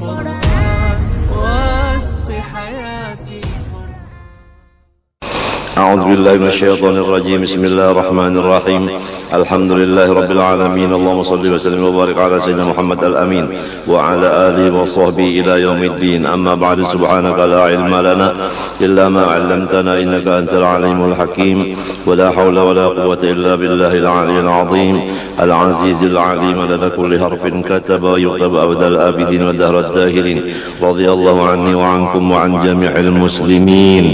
قرآن واسق حياتي. أعوذ بالله من الشيطان الرجيم. بسم الله الرحمن الرحيم. الحمد لله رب العالمين. اللهم صل وسلم وبارك على سيدنا محمد الأمين وعلى آله وصحبه إلى يوم الدين. أما بعد، سبحانك لا علم لنا إلا ما علمتنا إنك أنت العليم الحكيم. ولا حول ولا قوة إلا بالله العلي العظيم العزيز العليم. لدى كل حرف كتب ويكتب أبد الآبدين ودهر الداهرين. رضي الله عني وعنكم وعن جميع المسلمين.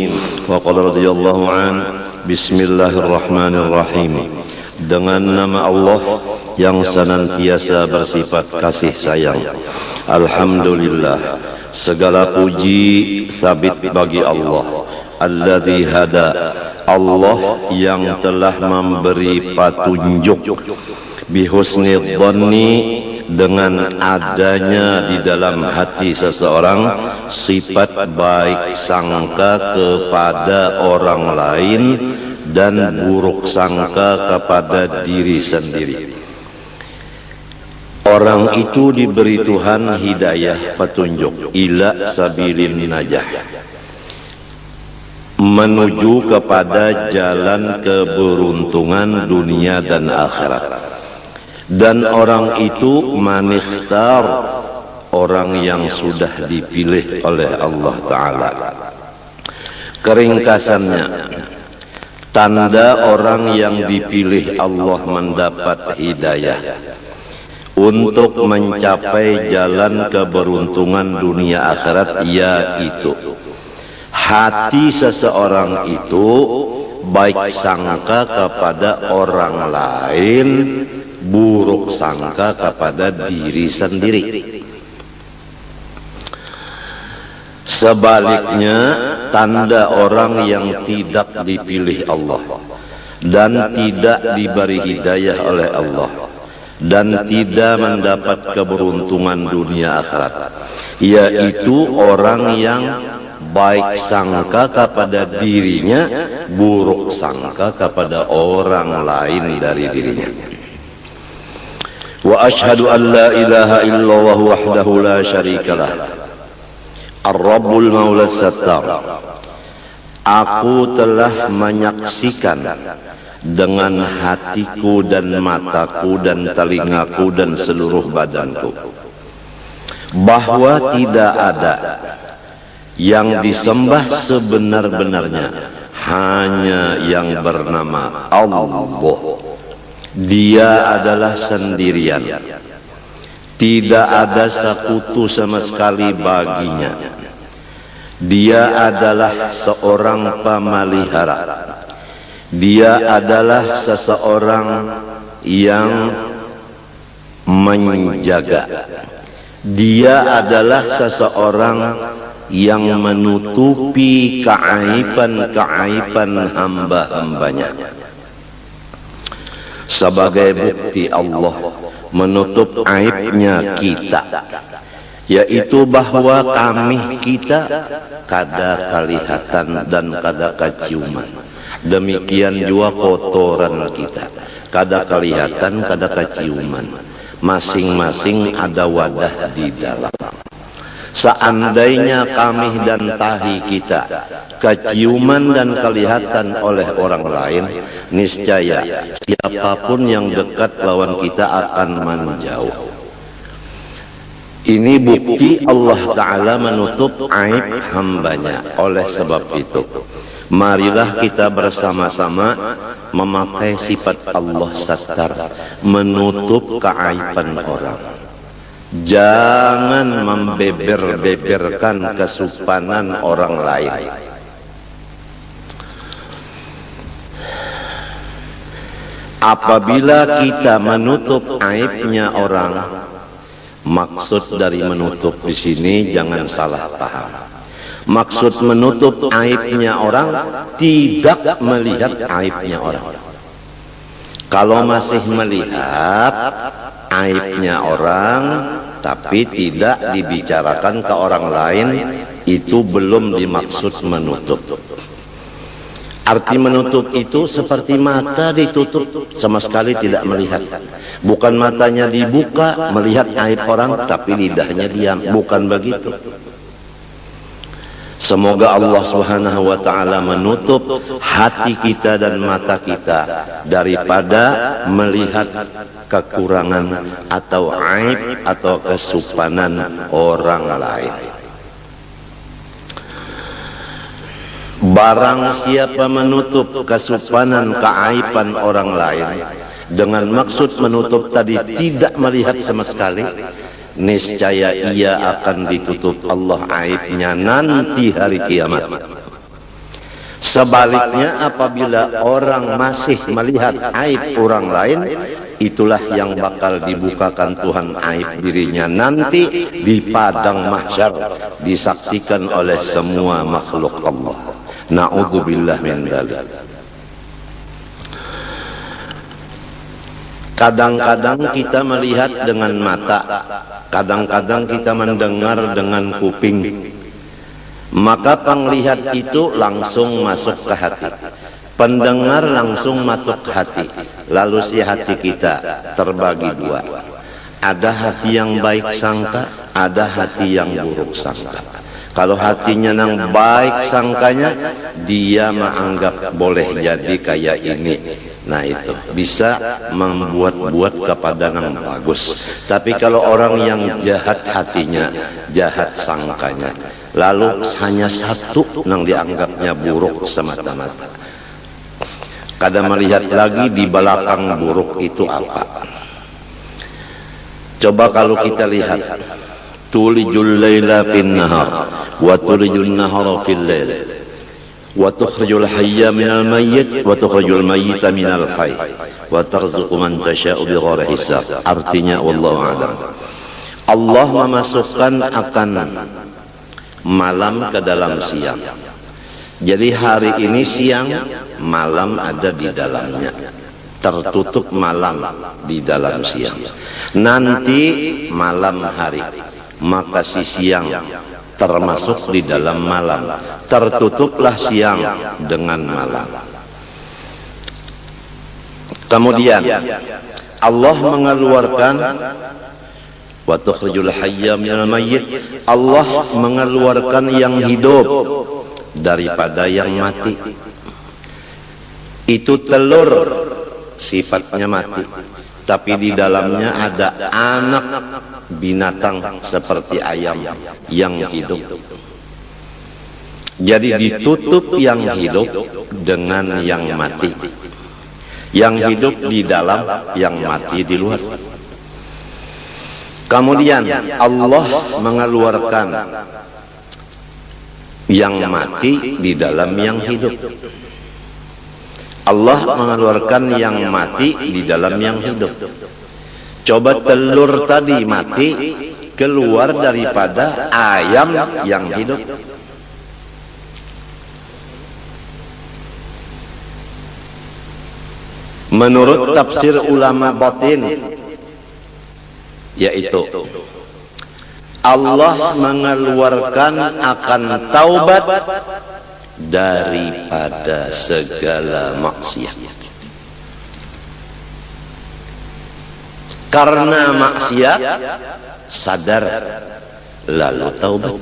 وقال رضي الله عنه. Bismillahirrahmanirrahim. Dengan nama Allah yang senantiasa bersifat kasih sayang. Alhamdulillah, segala puji sabit bagi Allah. Alladzi hada, Allah yang telah memberi petunjuk. Bihusni dhanni, dengan adanya di dalam hati seseorang sifat baik sangka kepada orang lain dan buruk sangka kepada diri sendiri. Orang itu diberi Tuhan hidayah, petunjuk, ila sabilin najah, menuju kepada jalan keberuntungan dunia dan akhirat. Dan orang itu manikhtar, orang yang sudah dipilih oleh Allah Ta'ala. Keringkasannya, tanda orang yang dipilih Allah mendapat hidayah untuk mencapai jalan keberuntungan dunia akhirat, yaitu hati seseorang itu baik sangka kepada orang lain, buruk sangka kepada diri sendiri. Sebaliknya, tanda orang yang tidak dipilih Allah dan tidak diberi hidayah oleh Allah dan tidak mendapat keberuntungan dunia akhirat, yaitu orang yang baik sangka kepada dirinya, buruk sangka kepada orang lain dari dirinya. Wa ashhadu an la ilaha illallah wahdahu la syarikalah, ar-rabbul maula sattar. Aku telah menyaksikan dengan hatiku dan mataku dan telingaku dan seluruh badanku bahwa tidak ada yang disembah sebenar-benarnya hanya yang bernama Allah. Dia adalah sendirian, tidak ada sekutu sama sekali baginya. Dia adalah seorang pemelihara. Dia adalah seseorang yang menjaga. Dia adalah seseorang yang menutupi keaiban-keaiban hamba-hambanya. Sebagai bukti Allah menutup aibnya kita, yaitu bahwa kami kita kada kelihatan dan kada keciuman. Demikian juga kotoran kita kada kelihatan, kada keciuman. Masing-masing ada wadah di dalam. Seandainya kami dan tahi kita keciuman dan kelihatan oleh orang lain, niscaya siapapun yang dekat lawan kita akan menjauh. Ini bukti Allah Ta'ala menutup aib hambanya. Oleh sebab itu, marilah kita bersama-sama memakai sifat Allah Sattar, menutup keaiban orang. Jangan membeber-beberkan kesupanan orang lain. Apabila kita menutup aibnya orang, maksud dari menutup di sini jangan salah paham. Maksud menutup aibnya orang tidak melihat aibnya orang. Kalau masih melihat aibnya orang tapi tidak dibicarakan ke orang lain, itu belum dimaksud menutup. Arti menutup itu seperti mata ditutup, sama sekali tidak melihat. Bukan matanya dibuka melihat aib orang, tapi lidahnya diam. Bukan begitu. Semoga Allah Subhanahu wa ta'ala menutup hati kita dan mata kita daripada melihat kekurangan atau aib atau kesupanan orang lain. Barang siapa menutup kesupanan keaiban orang lain dengan maksud menutup tadi tidak melihat sama sekali, niscaya ia akan ditutup Allah aibnya nanti hari kiamat. Sebaliknya, apabila orang masih melihat aib orang lain, itulah yang bakal dibukakan Tuhan aib dirinya nanti di padang mahsyar, disaksikan oleh semua makhluk Allah. Na'udzubillah min dzalik. Kadang-kadang kita melihat dengan mata, kadang-kadang kita mendengar dengan kuping. Maka penglihat itu langsung masuk ke hati, pendengar langsung masuk ke hati. Lalu si hati kita terbagi dua. Ada hati yang baik sangka, ada hati yang buruk sangka. Kalau hatinya yang baik sangkanya, dia menganggap boleh jadi kayak ini. Nah itu bisa membuat-buat kepada yang bagus. Tapi kalau orang yang jahat hatinya, jahat sangkanya, lalu hanya satu yang dianggapnya buruk semata-mata. Kadang melihat lagi di belakang buruk itu apa. Coba kalau kita lihat, tulijul laila fin nahar wa tulijul nahara fil lail wa tukhrijul hayya minal mayyit wa tukhrijul mayyita minal hayy wa tarzuqu man tasha'u bighairi hisab. Artinya wallahu a'lam, Allah memasukkan akan malam ke dalam siang. Jadi hari ini siang, malam ada di dalamnya, tertutup malam di dalam siang. Nanti malam hari, maka si siang termasuk di dalam malam, tertutuplah siang dengan malam. Kemudian Allah mengeluarkan wa tukhrijul hayya minal mayyit, Allah mengeluarkan yang hidup daripada yang mati. Itu telur sifatnya mati, tapi di dalamnya ada anak binatang seperti ayam yang hidup. Jadi ditutup yang hidup dengan yang mati. Yang hidup di dalam, yang mati di luar. Kemudian Allah mengeluarkan yang mati di dalam yang hidup. Allah mengeluarkan yang mati di dalam yang hidup. Coba telur tadi mati keluar daripada ayam yang hidup. Menurut tafsir ulama batin, yaitu Allah mengeluarkan akan taubat daripada segala maksiat. Karena maksiat sadar lalu taubat.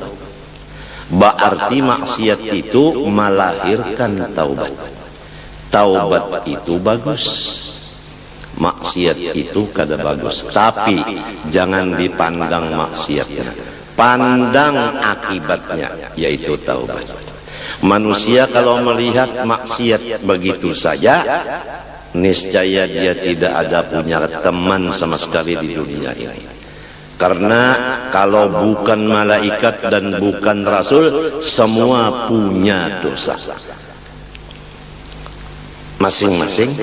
Berarti maksiat itu melahirkan taubat. Taubat itu bagus, maksiat itu kada bagus. Tapi jangan dipandang maksiatnya, pandang akibatnya, yaitu taubat. Manusia kalau melihat maksiat begitu saja, niscaya dia tidak ada punya teman sama sekali di dunia ini. Karena kalau bukan malaikat dan bukan rasul, semua punya dosa. Masing-masing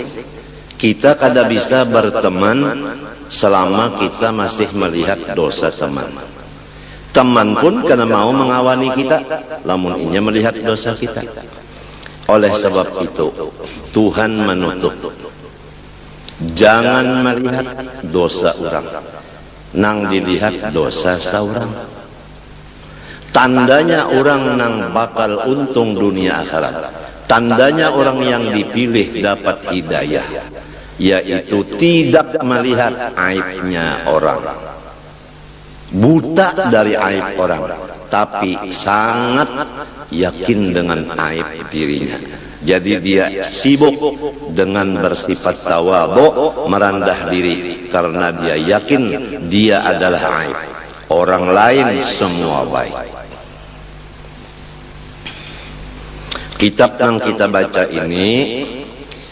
kita kada bisa berteman selama kita masih melihat dosa teman. Teman pun kada mau mengawani kita lamun inya melihat dosa kita. Oleh sebab itu Tuhan menutup, jangan melihat dosa orang, nang dilihat dosa seorang. Tandanya orang nang bakal untung dunia akhirat Tandanya orang yang dipilih dapat hidayah, yaitu tidak melihat aibnya orang, buta dari aib orang, tapi sangat yakin dengan aib dirinya. Jadi dia sibuk dengan bersifat tawadhu, merendah diri, karena dia yakin dia adalah aib, orang lain semua baik. Kitab yang kita baca ini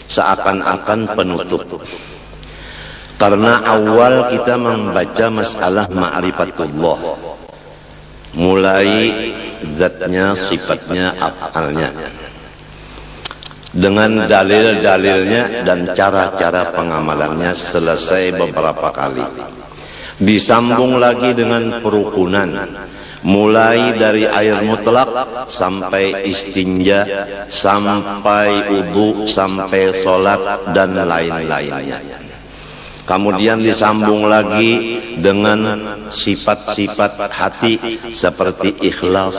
seakan-akan penutup, karena awal kita membaca masalah ma'rifatullah, mulai zatnya, sifatnya, af'alnya, dengan dalil-dalilnya dan cara-cara pengamalannya selesai beberapa kali. Disambung lagi dengan perukunan, mulai dari air mutlak sampai istinja, sampai wudu, sampai sholat dan lain-lainnya. Kemudian disambung lagi dengan sifat-sifat hati seperti ikhlas,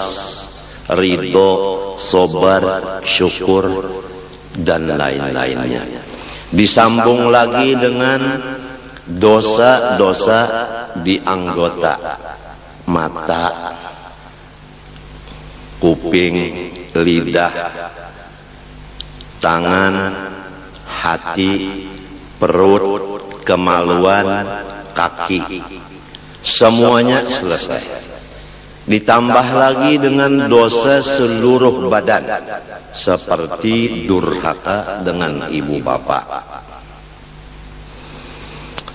ridho, sabar, syukur dan lain-lainnya. Disambung lagi dengan dosa-dosa di anggota, mata, kuping, lidah, tangan, hati, perut, kemaluan, kaki, semuanya selesai. Ditambah lagi dengan dosa seluruh badan, seperti durhaka dengan ibu bapak.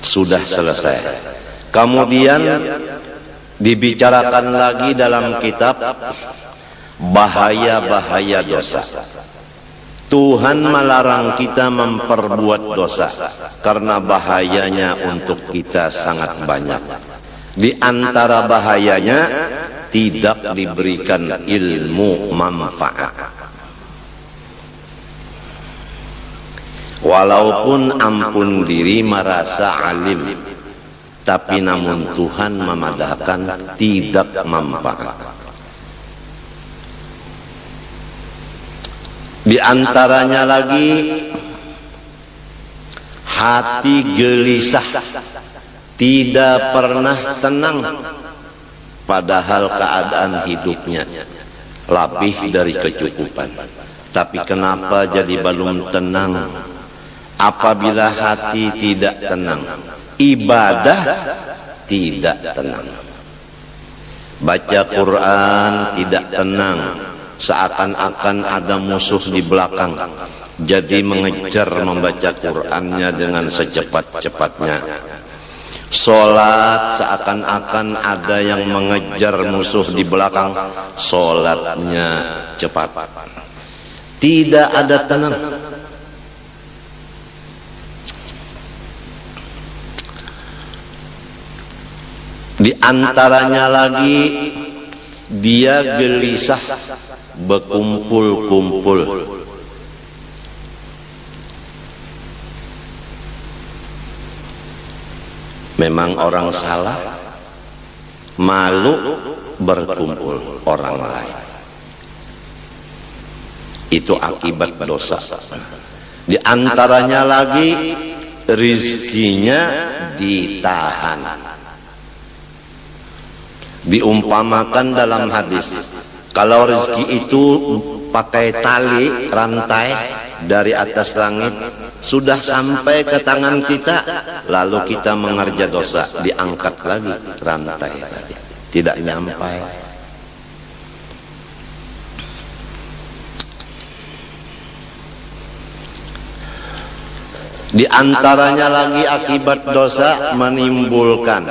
Sudah selesai. Kemudian dibicarakan lagi dalam kitab bahaya-bahaya dosa. Tuhan melarang kita memperbuat dosa karena bahayanya untuk kita sangat banyak. Di antara bahayanya, tidak diberikan ilmu manfaat. Walaupun ampun diri merasa alim, tapi namun Tuhan memadahkan tidak manfaat. Di antaranya lagi hati gelisah, tidak pernah tenang, padahal keadaan hidupnya lebih dari kecukupan. Tapi kenapa jadi belum tenang? Apabila hati tidak tenang, ibadah tidak tenang, baca Quran tidak tenang, seakan-akan ada musuh di belakang, jadi mengejar membaca Qurannya dengan secepat-cepatnya. Sholat seakan-akan ada yang mengejar musuh di belakang, sholatnya cepat, tidak ada tenang. Di antaranya lagi dia gelisah, berkumpul-kumpul. Memang orang salah, malu berkumpul orang lain. Itu akibat dosa. Di antaranya lagi rizkinya ditahan. Diumpamakan dalam hadis, kalau rezeki itu pakai tali rantai dari atas langit, sudah sampai ke tangan kita, lalu kita mengerja dosa, diangkat lagi rantai tadi, tidak nyampai. Di antaranya lagi akibat dosa menimbulkan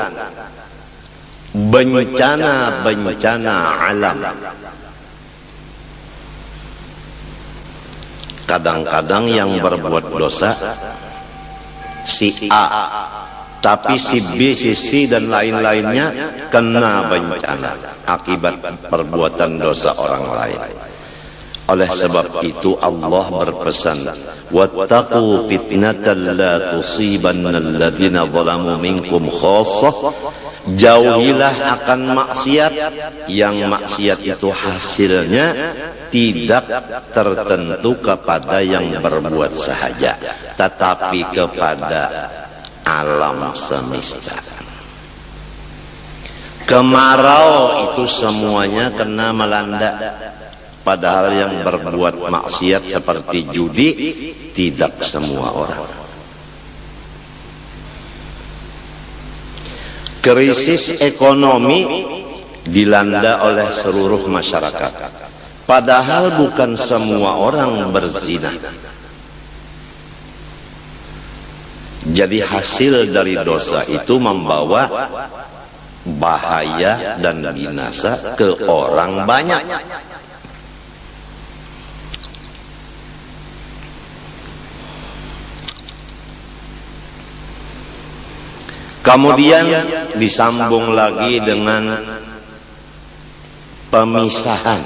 bencana-bencana alam. Kadang-kadang yang berbuat dosa si A, tapi si B, si C dan lain-lainnya kena bencana akibat perbuatan dosa orang lain. Oleh sebab itu Allah berpesan, wattaqu fitnatan la tusibanna alladhina zalamu minkum khassah. Jauhilah akan maksiat, yang maksiat itu hasilnya tidak tertentu kepada yang berbuat sahaja, tetapi kepada alam semesta. Kemarau itu semuanya kena melanda. Padahal yang berbuat maksiat seperti judi tidak semua orang. Krisis ekonomi dilanda oleh seluruh masyarakat. Padahal bukan semua orang berzina. Jadi hasil dari dosa itu membawa bahaya dan binasa ke orang banyak. Kemudian disambung lagi dengan pemisahan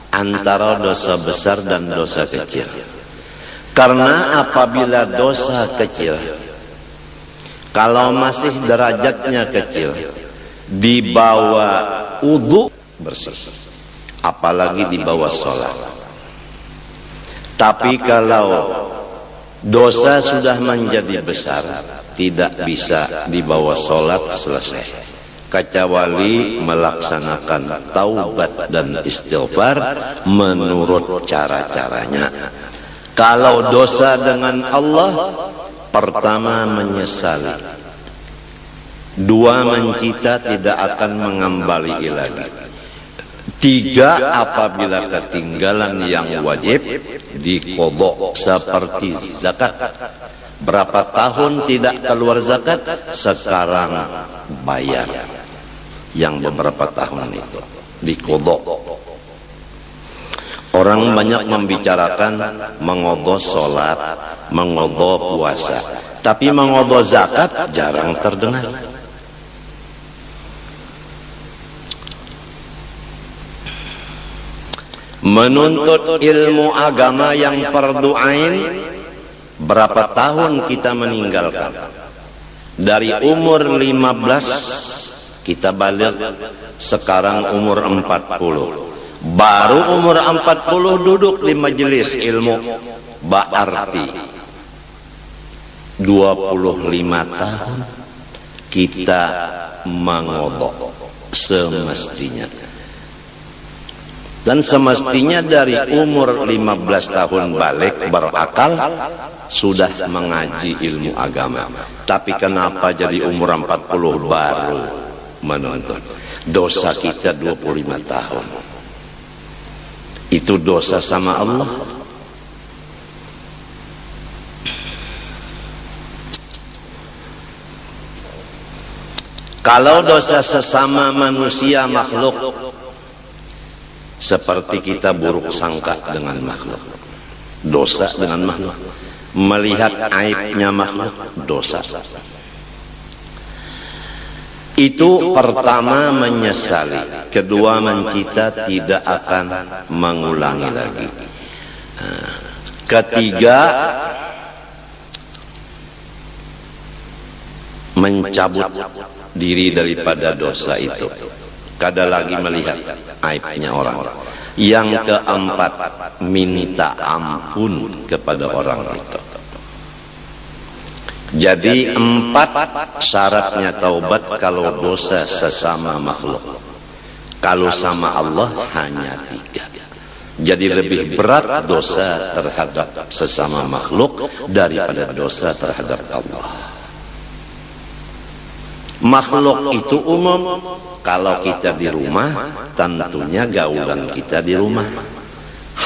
antara dosa besar dan dosa kecil. Karena apabila dosa kecil, kalau masih derajatnya kecil, di bawah wudu bersih, apalagi di bawah sholat. Tapi kalau dosa sudah menjadi besar, tidak bisa dibawa sholat selesai, kecuali melaksanakan taubat dan istighfar menurut cara-caranya. Kalau dosa dengan Allah, pertama menyesali, dua mencita tidak akan mengembali lagi, tiga apabila ketinggalan yang wajib diqodho seperti zakat. Berapa tahun tidak keluar zakat, sekarang bayar yang beberapa tahun itu diqodho. Orang banyak membicarakan mengodho sholat, mengodho puasa, tapi mengodho zakat jarang terdengar. Menuntut ilmu agama yang fardu ain, berapa tahun kita meninggalkan? Dari umur 15 kita balik, sekarang umur 40. Baru umur 40 duduk di majelis ilmu, berarti 25 tahun kita mengodho semestinya. Dan semestinya dari umur 15 tahun balik berakal, sudah mengaji ilmu agama. Tapi kenapa jadi umur 40 baru menuntut? Dosa kita 25 tahun. Itu dosa sama Allah. Kalau dosa sesama manusia makhluk, seperti kita buruk sangka dengan makhluk, dosa dengan makhluk. Melihat aibnya makhluk, dosa. Itu pertama menyesali, kedua mencita tidak akan mengulangi lagi, ketiga mencabut diri daripada dosa itu, kada lagi melihat aibnya orang. Yang keempat, minta ampun kepada orang itu. Jadi 4 syaratnya taubat kalau dosa sesama makhluk. Kalau sama Allah hanya 3. Jadi lebih berat dosa terhadap sesama makhluk daripada dosa terhadap Allah. Makhluk itu umum. Kalau kita di rumah, tentunya gaulan kita di rumah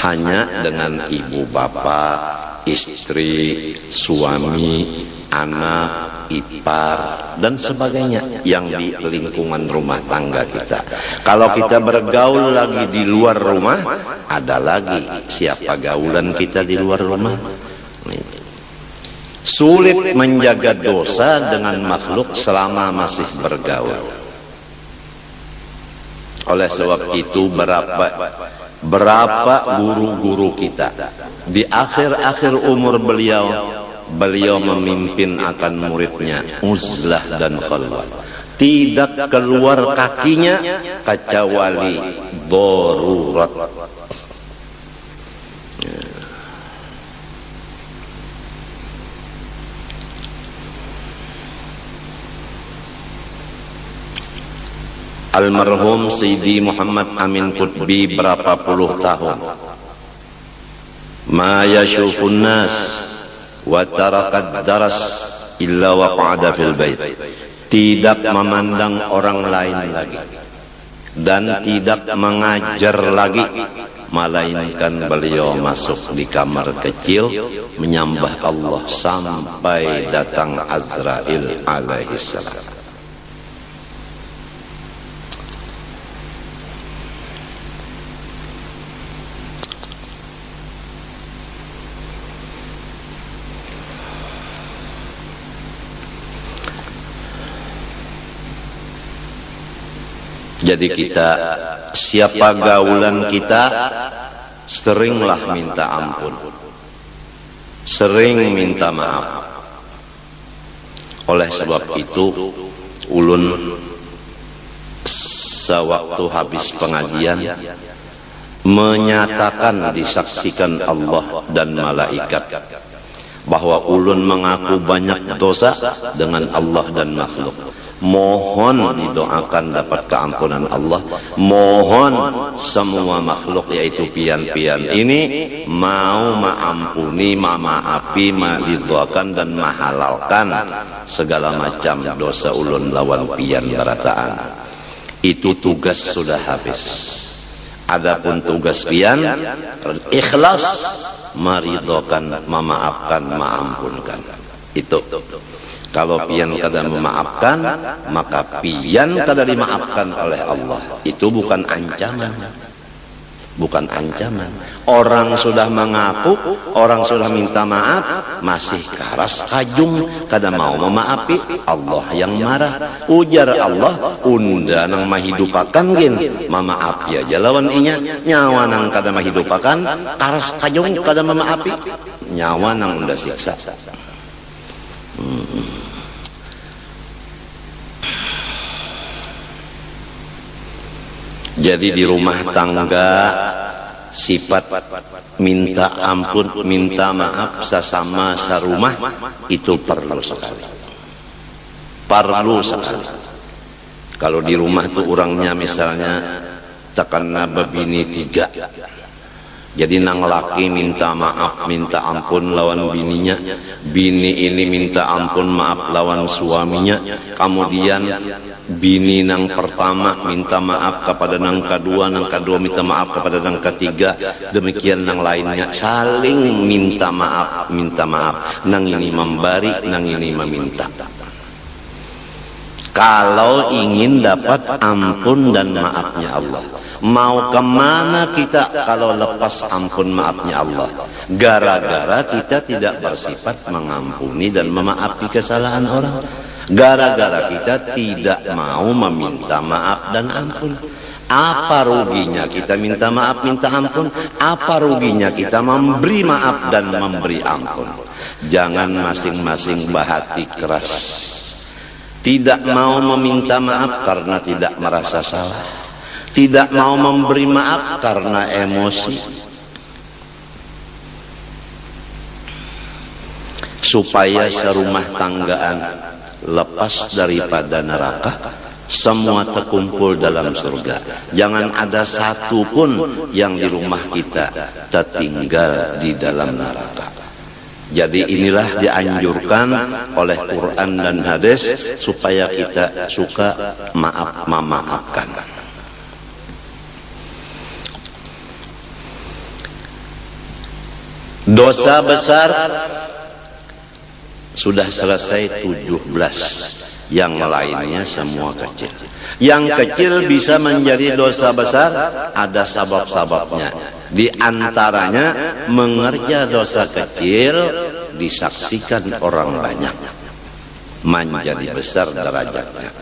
hanya dengan ibu bapak, istri, suami, anak, ipar, dan sebagainya yang di lingkungan rumah tangga kita. Kalau kita bergaul lagi di luar rumah, ada lagi siapa gaulan kita di luar rumah. Sulit menjaga dosa dengan makhluk selama masih bergaul. Oleh sebab itu berapa guru-guru kita di akhir-akhir umur beliau memimpin akan muridnya uzlah dan khalwat, tidak keluar kakinya kecuali darurat. Almarhum Sayyidi Muhammad Amin Qutbi berapa puluh tahun ma yashufun nas wa tarakat daras illa waqa'ada fil bait, tidak memandang orang lain lagi dan tidak mengajar lagi, melainkan beliau masuk di kamar kecil menyembah Allah sampai datang Azrail alaihissalam. Jadi kita, siapa gaulan kita, seringlah minta ampun, sering minta maaf. Oleh sebab itu, ulun sewaktu habis pengajian menyatakan, disaksikan Allah dan malaikat bahwa ulun mengaku banyak dosa dengan Allah dan makhluk. Mohon didoakan dapat keampunan Allah. Mohon semua makhluk yaitu pian-pian ini mau maampuni, mamaapi, didoakan dan mahalalkan segala macam dosa ulun lawan pian berataan. Itu tugas sudah habis. Adapun tugas pian ikhlas, meridhokan, memaafkan, maampunkan. Itu. Kalau pian kada memaafkan, maka pian kada dimaafkan oleh Allah. Itu bukan ancaman. Bukan ancaman. Orang sudah mengaku, orang sudah minta maaf, masih karas kajung, kada mau memaafi, Allah yang marah. Ujar Allah, unda nang mahidupakan gen, mamaaf ya jalawan inya, nyawa nang kada mahidupakan, karas kajung kada memaafi, nyawa nang unda siksa. Jadi di rumah tangga sifat minta ampun, minta maaf sesama sarumah itu perlu sekali. Perlu sekali. Kalau di rumah tuh orangnya misalnya takana babini 3. Jadi nang laki minta maaf, minta ampun lawan bininya, bini ini minta ampun maaf lawan suaminya, kemudian bini nang pertama minta maaf kepada nang kedua minta maaf kepada nang ketiga, demikian nang lainnya saling minta maaf, nang ini memberi, nang ini meminta. Kalau ingin dapat ampun dan maafnya Allah, mau kemana kita kalau lepas ampun maafnya Allah? Gara-gara kita tidak bersifat mengampuni dan memaafi kesalahan orang. Gara-gara kita tidak mau meminta maaf dan ampun. Apa ruginya kita minta maaf, minta ampun? Apa ruginya kita memberi maaf dan memberi ampun? Jangan masing-masing bahati keras. Tidak mau meminta maaf karena tidak merasa salah. Tidak mau memberi maaf karena emosi. Supaya serumah tanggaan lepas daripada neraka, semua terkumpul dalam surga. Jangan ada satu pun yang di rumah kita tertinggal di dalam neraka. Jadi inilah dianjurkan oleh Quran dan hadis supaya kita suka memaafkan. Dosa besar sudah selesai 17, yang lainnya semua kecil. Yang kecil bisa menjadi dosa besar, ada sabab-sababnya. Di antaranya mengerja dosa kecil disaksikan orang banyak, menjadi besar derajatnya.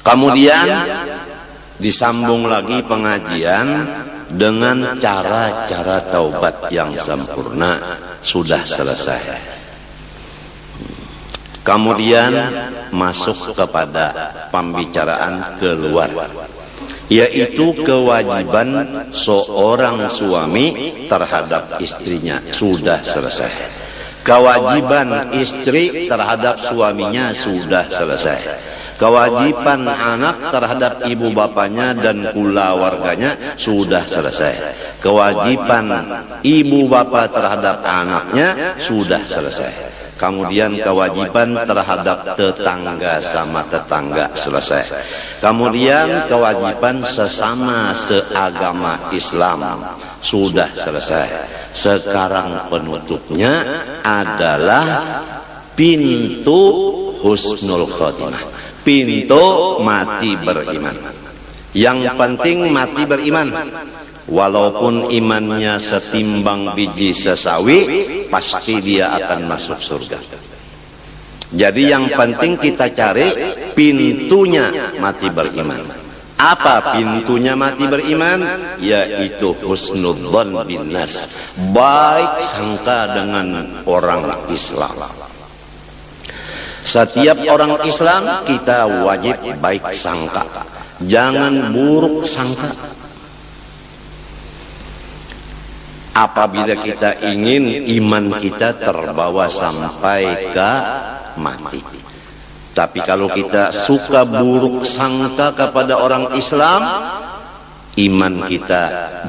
Kemudian disambung lagi pengajian dengan cara-cara taubat yang sempurna, sudah selesai. Kemudian masuk kepada pembicaraan keluar, yaitu kewajiban seorang suami terhadap istrinya, sudah selesai. Kewajiban istri terhadap suaminya sudah selesai. Kewajiban anak terhadap ibu bapaknya dan keluarganya sudah selesai. Kewajiban ibu bapak terhadap anaknya sudah selesai. Kemudian kewajiban terhadap tetangga sama tetangga selesai. Kemudian kewajiban sesama seagama Islam sudah selesai. Sekarang penutupnya adalah pintu husnul khotimah, pintu mati beriman. Yang penting mati beriman. Walaupun imannya setimbang biji sesawi, pasti dia akan masuk surga. Jadi yang penting kita cari pintunya mati beriman. Apa pintunya mati beriman? Yaitu husnudzon binnas, baik sangka dengan orang Islam. Setiap orang Islam kita wajib baik sangka, jangan buruk sangka. Apabila kita ingin iman kita terbawa sampai ke mati. Tapi kalau kita suka buruk sangka kepada orang Islam, iman kita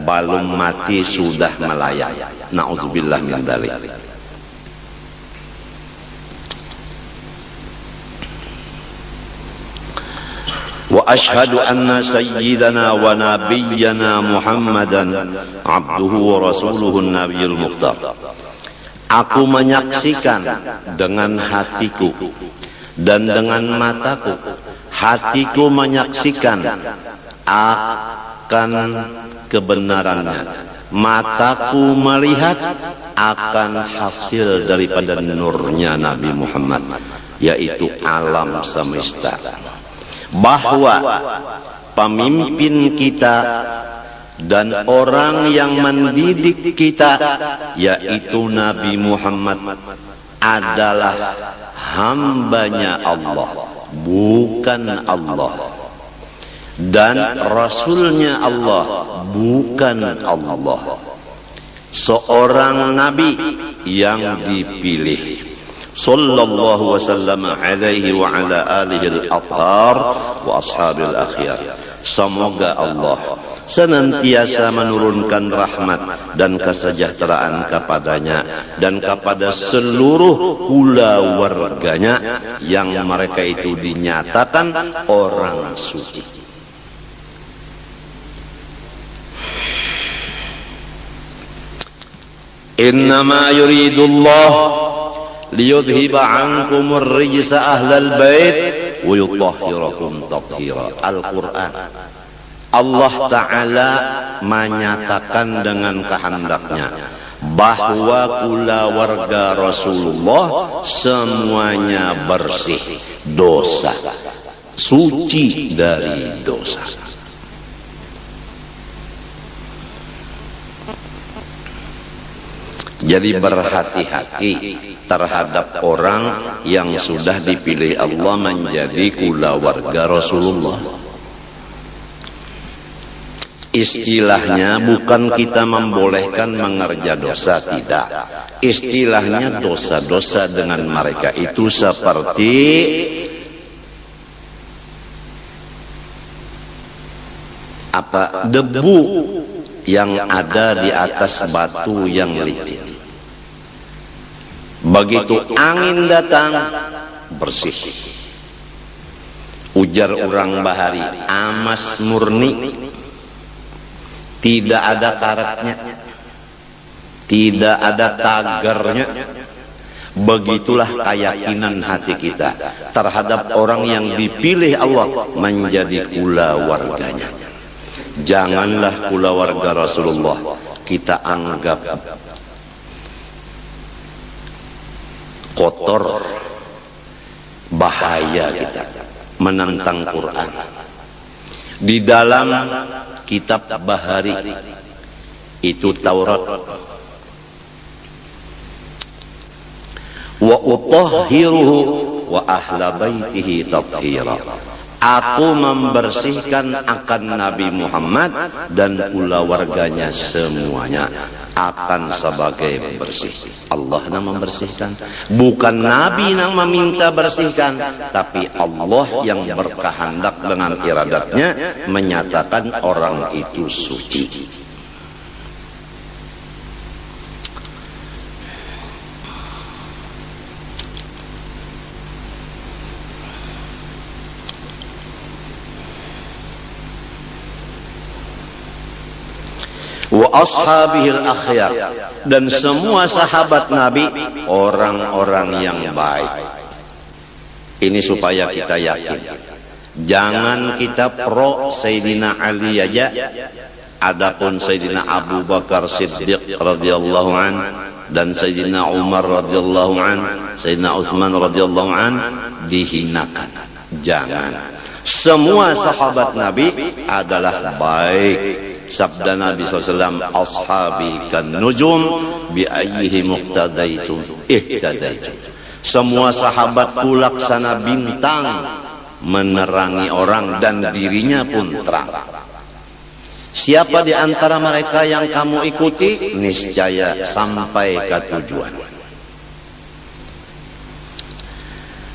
belum mati sudah melayang. Na'udzubillah min dzalik. Wa ashhadu anna sayyidana wa nabiyyana Muhammadan abduhu wa rasuluhu nabiyul mukhtar. Aku menyaksikan dengan hatiku dan dengan mataku. Hatiku menyaksikan akan kebenarannya, mataku melihat akan hasil daripada nurnya Nabi Muhammad, yaitu alam semesta. Bahwa pemimpin kita dan orang yang mendidik kita, yaitu Nabi Muhammad, adalah hambanya Allah, bukan Allah, dan Rasulnya Allah, bukan Allah. Seorang Nabi yang dipilih, sallallahu wasallam alaihi wa ala alihi al-athhar wa ashabil akhyar. Semoga Allah senantiasa menurunkan rahmat dan kesejahteraan kepadanya dan kepada seluruh keluarganya yang mereka itu dinyatakan orang suci. Innama yuridullah liyudhiba ankumur rijsa ahlal bait wa yutahhirakum tathira. Al-Quran. Allah Ta'ala menyatakan dengan kehendaknya bahwa keluarga Rasulullah semuanya bersih dosa, suci dari dosa. Jadi berhati-hati terhadap orang yang sudah dipilih Allah menjadi keluarga Rasulullah. Istilahnya bukan kita membolehkan mengerja dosa, tidak. Istilahnya dosa-dosa dengan mereka itu seperti apa? Debu yang ada di atas batu yang licin. Begitu angin datang, bersih. Ujar orang Bahari, amas murni, tidak ada karatnya, tidak ada tagarnya. Begitulah keyakinan hati kita terhadap orang yang dipilih Allah menjadi keluarganya. Janganlah keluarga Rasulullah kita anggap kotor, bahaya kita menentang Quran. Di dalam kitab Bahari itu Taurat, wa utahhiruhu wa ahla baitihi tathira. Aku membersihkan akan Nabi Muhammad dan pula warganya semuanya akan sebagai bersih. Allah yang membersihkan, bukan Nabi yang meminta bersihkan, tapi Allah yang berkehendak dengan iradatnya menyatakan orang itu suci. Wa ashabihil akhyar, dan semua sahabat Nabi orang-orang yang baik. Ini supaya kita yakin, jangan kita pro Sayyidina Ali aja, adapun Sayyidina Abu Bakar Siddiq radhiyallahu an dan Sayyidina Umar radhiyallahu an, Sayyidina Utsman radhiyallahu an dihinakan. Jangan. Semua sahabat Nabi adalah baik. Sabda Nabi SAW, ashabi kan nujum bi ayyihi muqtadaitu ihtadaitu. Semua sahabatku laksana bintang menerangi orang dan dirinya pun terang. Siapa di antara mereka yang kamu ikuti, niscaya sampai ke tujuan.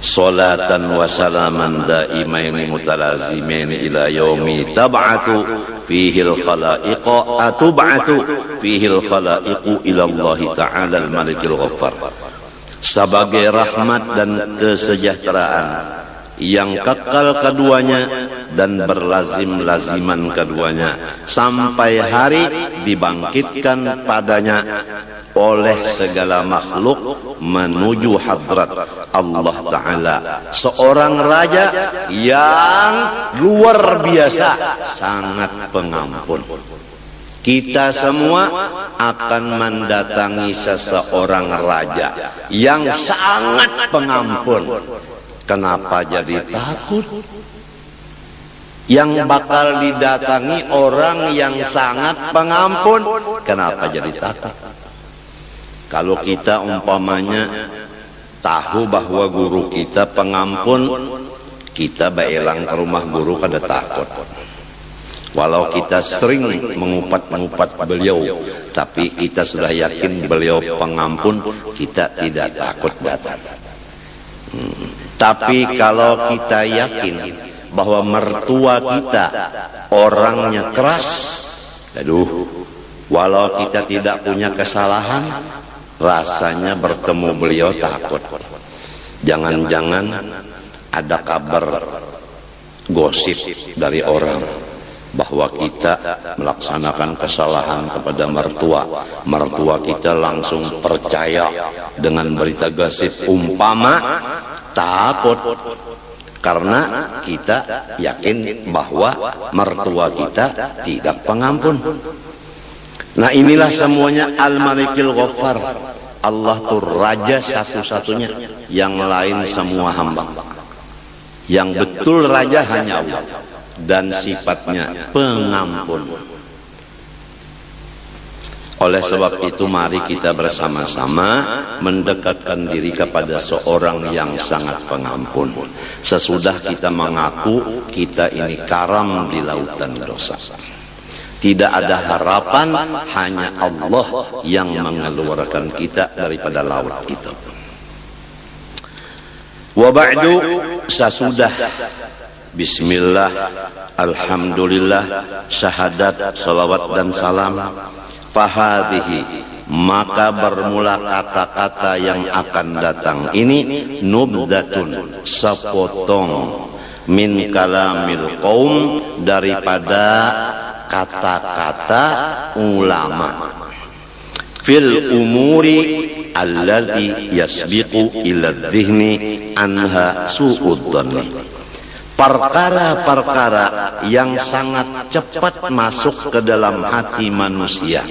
Salatan wa salaman daimaini mutalazimaini ila yaumi tab'atu fihi al-khalaiqa atub'atu fihi al-khalaiqu ila Allah Ta'ala al-Malikil Ghaffar. Sebagai rahmat dan kesejahteraan yang kekal keduanya dan berlazim-laziman keduanya sampai hari dibangkitkan padanya oleh segala makhluk menuju hadrat Allah Ta'ala, seorang raja yang luar biasa, sangat pengampun. Kita semua akan mendatangi seseorang raja yang sangat pengampun. Kenapa jadi takut? Yang bakal didatangi orang yang sangat pengampun, kenapa jadi takut? Kalau kita umpamanya tahu bahwa guru kita pengampun, kita baelang ke rumah guru kada takut. Walau kita sering mengupat-ngupat beliau, tapi kita sudah yakin beliau pengampun, kita tidak takut datang. Tapi kalau kita yakin bahwa mertua kita orangnya keras, aduh, walau kita tidak punya kesalahan, rasanya bertemu beliau takut. Jangan-jangan ada kabar gosip dari orang bahwa kita melaksanakan kesalahan kepada mertua. Mertua kita langsung percaya dengan berita gosip, umpama takut karena kita yakin bahwa mertua kita tidak pengampun. Nah, inilah semuanya Al-Malikil Ghaffar. Allah tuh raja satu-satunya, yang lain semua hamba. Yang betul raja hanya Allah, dan sifatnya pengampun. Oleh sebab itu mari kita bersama-sama mendekatkan diri kepada seorang yang sangat pengampun. Sesudah kita mengaku kita ini karam di lautan dosa, tidak ada harapan, hanya Allah yang mengeluarkan kita daripada laut itu. Wa ba'du, sesudah bismillah, alhamdulillah, syahadat, salawat dan salam, fahadhihi, maka bermula kata-kata yang akan datang ini nubdatun, sepotong, min kalamil qaum, daripada kata-kata ulama, fil umuri allati yasbiqu ila dhihni anha su'uddhanni, perkara-perkara yang sangat cepat masuk ke dalam hati manusia.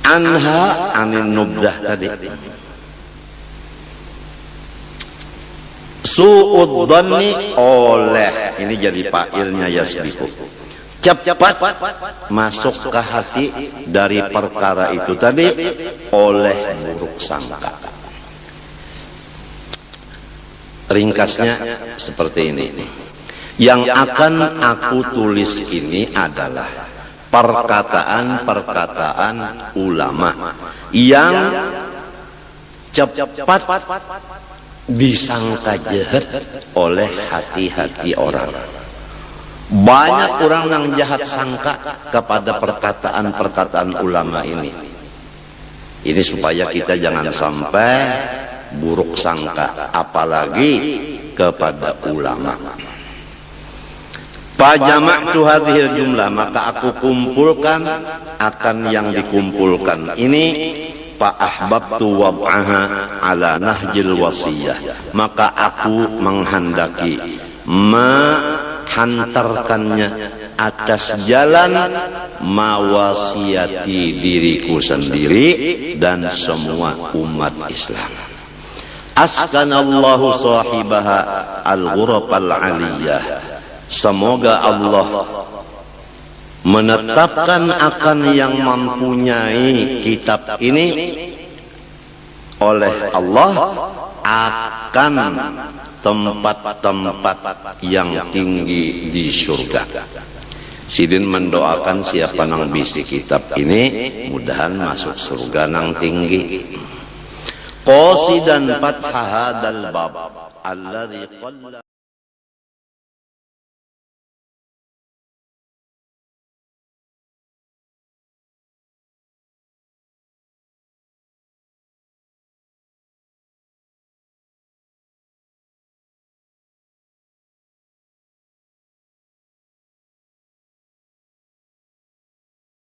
Anha, anin nubdah tadi, su'udzanni oleh, ini jadi fa'ilnya yasbiqu, cepat masuk ke hati dari perkara itu tadi oleh buruk sangka. Ringkasnya seperti ini. Yang akan aku tulis ini adalah perkataan-perkataan ulama yang cepat disangka jahat oleh hati-hati orang. Banyak orang yang jahat sangka kepada perkataan-perkataan ulama ini. Ini supaya kita jangan sampai buruk sangka, apalagi kepada ulama. Fajama'tu hadhil jumlah, maka aku kumpulkan akan yang dikumpulkan ini. Fa'ahbabtu wab'aha ala nahjil wasiyah, maka aku menghendaki menghantarkannya atas jalan mawasiyati diriku sendiri dan semua umat Islam. Askanallahu sahibaha al-ghurafal aliyah, semoga Allah menetapkan akan yang mempunyai kitab ini oleh Allah akan tempat-tempat yang tinggi di surga. Sidin mendoakan siapa nang bisi kitab ini mudahan masuk surga nang tinggi. Qasidan fathahadal bab alladzi qalla